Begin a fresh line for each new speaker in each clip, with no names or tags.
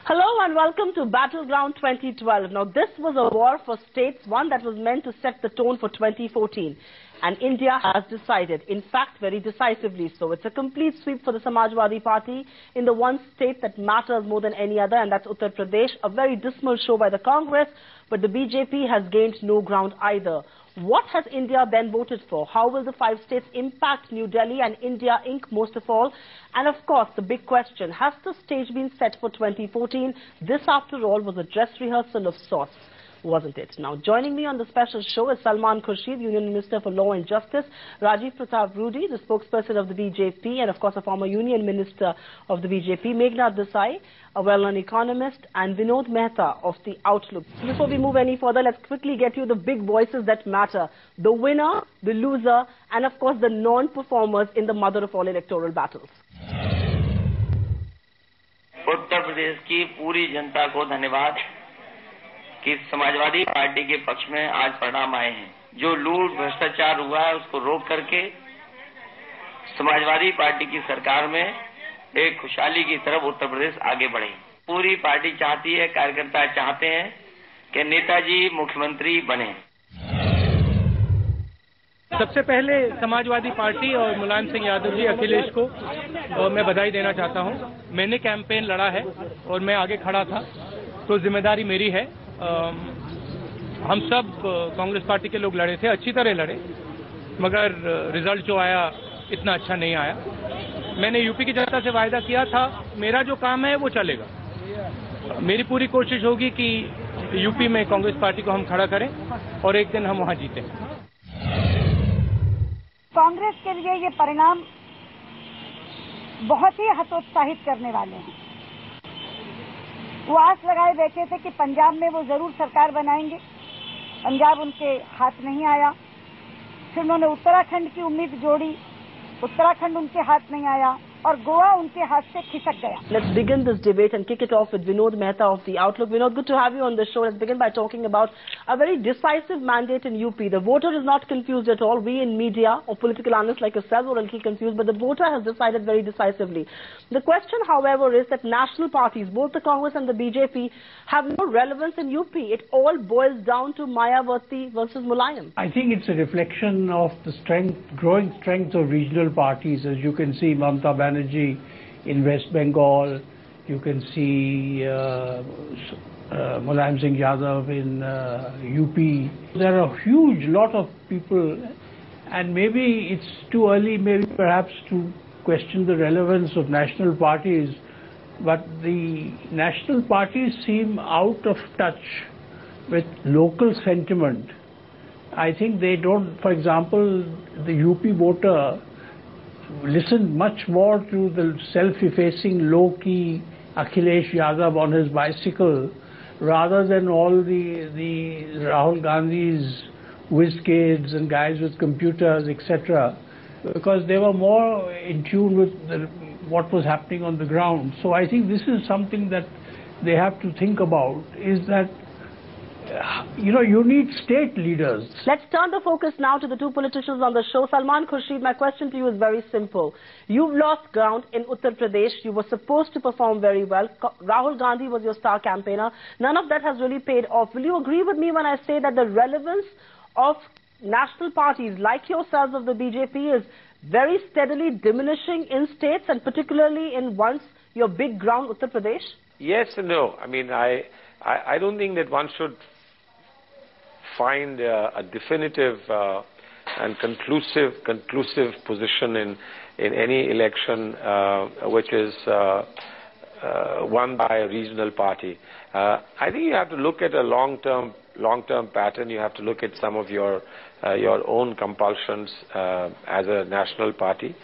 Hello and welcome to Battleground 2012. Now this was a war for states, one that was meant to set the tone for 2014. And India has decided, in fact very decisively so. It's a complete sweep for the Samajwadi Party in the one state that matters more than any other, and that's Uttar Pradesh. A very dismal show by the Congress, but the BJP has gained no ground either. What has India then voted for? How will the 5 states impact New Delhi and India Inc. most of all? And of course, the big question, has the stage been set for 2014? This, after all, was a dress rehearsal of sorts, wasn't it? Now, joining me on the special show is Salman Khurshid, Union Minister for Law and Justice, Rajiv Pratap Rudy, the spokesperson of the BJP, and of course a former Union Minister of the BJP, Meghnath Desai, a well-known economist, and Vinod Mehta of the Outlook. Before we move any further, let's quickly get you the big voices that matter. The winner, the loser, and of course the non-performers in the mother of all electoral battles.
Uttar Pradesh की पूरी जनता को धन्यवाद कि Samajwadi party के पक्ष में आज परिणाम आए हैं। जो लूट भ्रष्टाचार हुआ है उसको रोक करके समाजवादी पार्टी की सरकार में एक खुशहाली की तरफ उत्तर प्रदेश आगे बढ़े। पूरी पार्टी चाहती है, कार्यकर्ता चाहते हैं कि नेताजी मुख्यमंत्री बने।
सबसे पहले समाजवादी पार्टी और मुलायम सिंह यादव जी, अखिलेश को मैं बधाई देना चाहता हूं। मैंने कैंपेन लड़ा है और मैं आगे खड़ा था, तो जिम्मेदारी मेरी है। हम सब कांग्रेस पार्टी के लोग लड़े थे, अच्छी तरह लड़े, मगर रिजल्ट जो आया इतना अच्छा नहीं आया। मैंने यूपी की जनता से वायदा किया था, मेरा जो काम है वो चलेगा। मेरी पूरी कोशिश होगी कि यूपी में कांग्रेस पार्टी को हम खड़ा करें और एक दिन हम वहां जीतें।
कांग्रेस के लिए ये परिणाम बहुत ही हतोत्साहित करने वाले हैं। वो आस लगाए बैठे थे कि पंजाब में वो जरूर सरकार बनाएंगे, पंजाब उनके हाथ नहीं आया। फिर उन्होंने उत्तराखंड की उम्मीद जोड़ी, उत्तराखंड उनके हाथ नहीं आया और गोवा उनके हाथ से खिसक गया।
Let's begin this debate and kick it off with Vinod Mehta of the Outlook. Vinod, good to have you on the show. Let's begin by talking about a very decisive mandate in UP. The voter is not confused at all. We in media or political analysts like yourselves were a little confused, but the voter has decided very decisively. The question, however, is that national parties, both the Congress and the BJP, have no relevance in UP. It all boils down to Mayawati versus Mulayam.
I think it's a reflection of the growing strength of regional parties. As you can see, Mamata Banerjee in West Bengal, you can see Mulayam Singh Yadav in UP. There are a huge lot of people, and maybe it's too early, maybe perhaps to question the relevance of national parties, but the national parties seem out of touch with local sentiment. I think they don't, for example, the UP voter listened much more to the self-effacing, low-key Akhilesh Yadav on his bicycle rather than all the Rahul Gandhi's whiz-kids and guys with computers, etc., because they were more in tune with what was happening on the ground. So I think this is something that they have to think about, is that you need state leaders.
Let's turn the focus now to the two politicians on the show. Salman Khurshid, my question to you is very simple. You've lost ground in Uttar Pradesh. You were supposed to perform very well. Rahul Gandhi was your star campaigner. None of that has really paid off. Will you agree with me when I say that the relevance of national parties like yourselves of the BJP is very steadily diminishing in states, and particularly in once your big ground, Uttar Pradesh?
Yes and no. I mean, I don't think that one should find a definitive and conclusive position in any election which is won by a regional party. I think you have to look at a long-term pattern. You have to look at some of your own compulsions as a national party,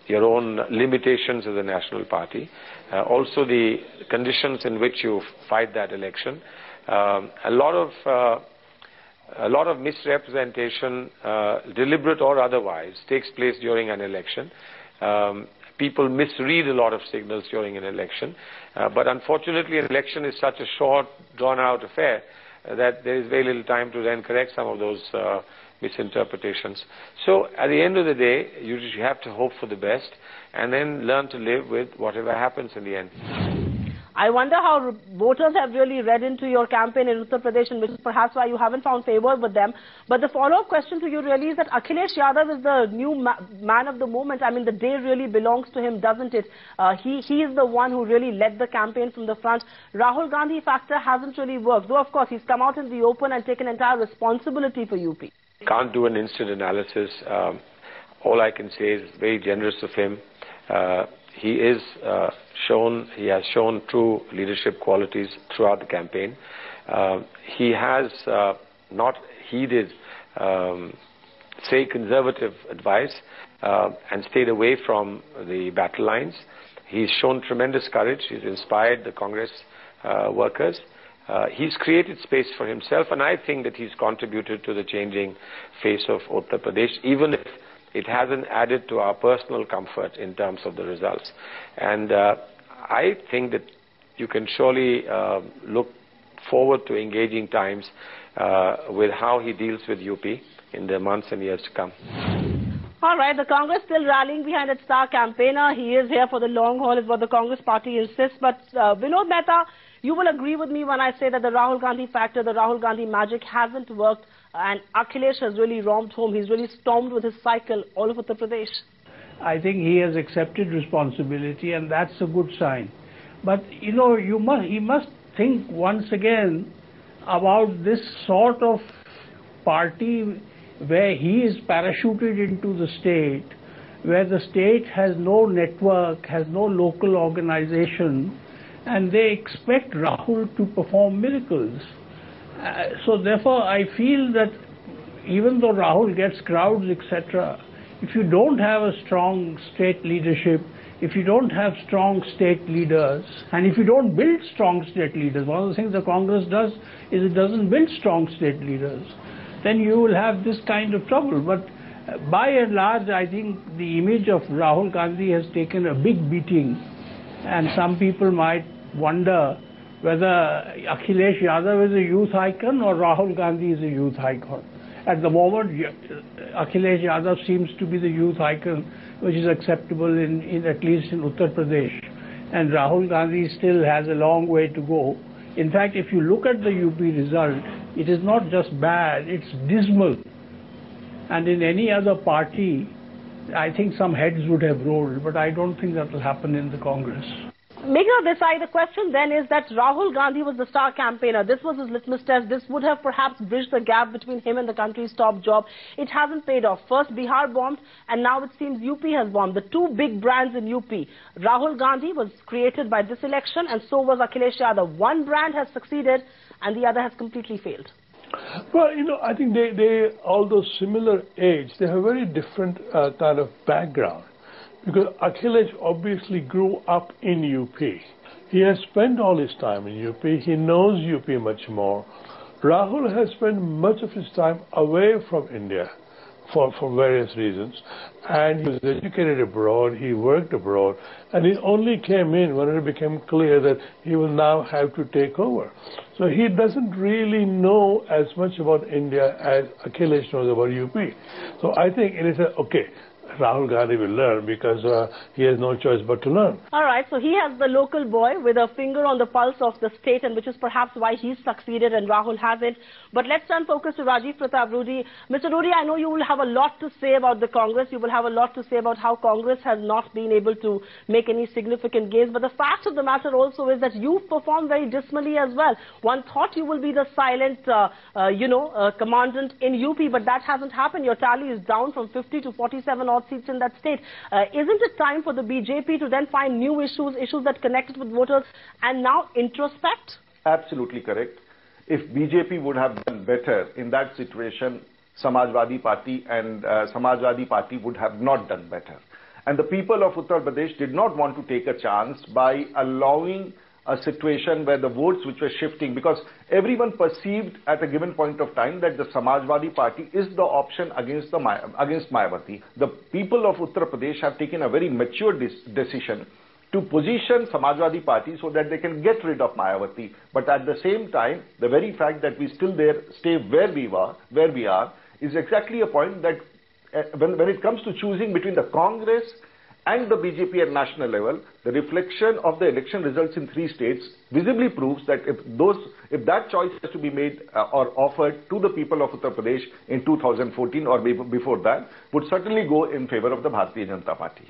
your own limitations as a national party, also the conditions in which you fight that election. A lot of misrepresentation, deliberate or otherwise, takes place during an election. People misread a lot of signals during an election. But unfortunately, an election is such a short, drawn-out affair that there is very little time to then correct some of those misinterpretations. So at the end of the day, you have to hope for the best and then learn to live with whatever happens in the end.
I wonder how voters have really read into your campaign in Uttar Pradesh, and which is perhaps why you haven't found favor with them. But the follow-up question to you really is that Akhilesh Yadav is the new man of the moment. I mean, the day really belongs to him, doesn't it? He is the one who really led the campaign from the front. Rahul Gandhi factor hasn't really worked, though of course he's come out in the open and taken entire responsibility for UP.
Can't do an instant analysis. All I can say is very generous of him. He has shown true leadership qualities throughout the campaign. He has not heeded, say, conservative advice and stayed away from the battle lines. He's shown tremendous courage. He's inspired the Congress workers. He's created space for himself, and I think that he's contributed to the changing face of Uttar Pradesh, even if it hasn't added to our personal comfort in terms of the results. And I think that you can surely look forward to engaging times with how he deals with UP in the months and years to come.
All right, the Congress still rallying behind its star campaigner. He is here for the long haul, is what the Congress party insists. But Vinod Mehta, you will agree with me when I say that the Rahul Gandhi factor, the Rahul Gandhi magic hasn't worked, and Akhilesh has really romped home. He's really stormed with his cycle all over Uttar Pradesh.
I think he has accepted responsibility, and that's a good sign. But, you know, he must think once again about this sort of party where he is parachuted into the state, where the state has no network, has no local organization, and they expect Rahul to perform miracles. So therefore, I feel that even though Rahul gets crowds, etc., if you don't have a strong state leadership, if you don't have strong state leaders, and if you don't build strong state leaders, one of the things the Congress does is it doesn't build strong state leaders, then you will have this kind of trouble. But by and large, I think the image of Rahul Gandhi has taken a big beating, and some people might wonder whether Akhilesh Yadav is a youth icon or Rahul Gandhi is a youth icon. At the moment, Akhilesh Yadav seems to be the youth icon which is acceptable in at least in Uttar Pradesh. And Rahul Gandhi still has a long way to go. In fact, if you look at the UP result, it is not just bad, it's dismal. And in any other party, I think some heads would have rolled, but I don't think that will happen in the Congress.
Making of this, the question then is that Rahul Gandhi was the star campaigner. This was his litmus test. This would have perhaps bridged the gap between him and the country's top job. It hasn't paid off. First, Bihar bombed, and now it seems UP has bombed. The two big brands in UP. Rahul Gandhi was created by this election, and so was Akhilesh Yadav. One brand has succeeded, and the other has completely failed.
Well, you know, I think they although similar age, they have very different kind of background. Because Akhilesh obviously grew up in UP. He has spent all his time in UP. He knows UP much more. Rahul has spent much of his time away from India for various reasons. And he was educated abroad, he worked abroad, and he only came in when it became clear that he will now have to take over. So he doesn't really know as much about India as Akhilesh knows about UP. So I think it is okay. Rahul Gandhi will learn because he has no choice but to learn.
All right, so he has the local boy with a finger on the pulse of the state, and which is perhaps why he's succeeded and Rahul hasn't. But let's turn focus to Rajiv Pratap Rudy. Mr. Rudy, I know you will have a lot to say about the Congress. You will have a lot to say about how Congress has not been able to make any significant gains. But the fact of the matter also is that you've performed very dismally as well. One thought you will be the silent, commandant in UP, but that hasn't happened. Your tally is down from 50 to 47 odd seats in that state. Isn't it time for the BJP to then find new issues that connected with voters, and now introspect?
Absolutely correct. If BJP would have done better in that situation, Samajwadi Party would have not done better. And the people of Uttar Pradesh did not want to take a chance by allowing a situation where the votes which were shifting, because everyone perceived at a given point of time that the Samajwadi Party is the option against Mayawati. The people of Uttar Pradesh have taken a very mature decision to position Samajwadi Party so that they can get rid of Mayawati. But at the same time, the very fact that we still stay where we are, is exactly a point that when it comes to choosing between the Congress and the BJP at national level, the reflection of the election results in 3 states visibly proves that if that choice has to be made or offered to the people of Uttar Pradesh in 2014 or before that, would certainly go in favor of the Bharatiya Janata Party.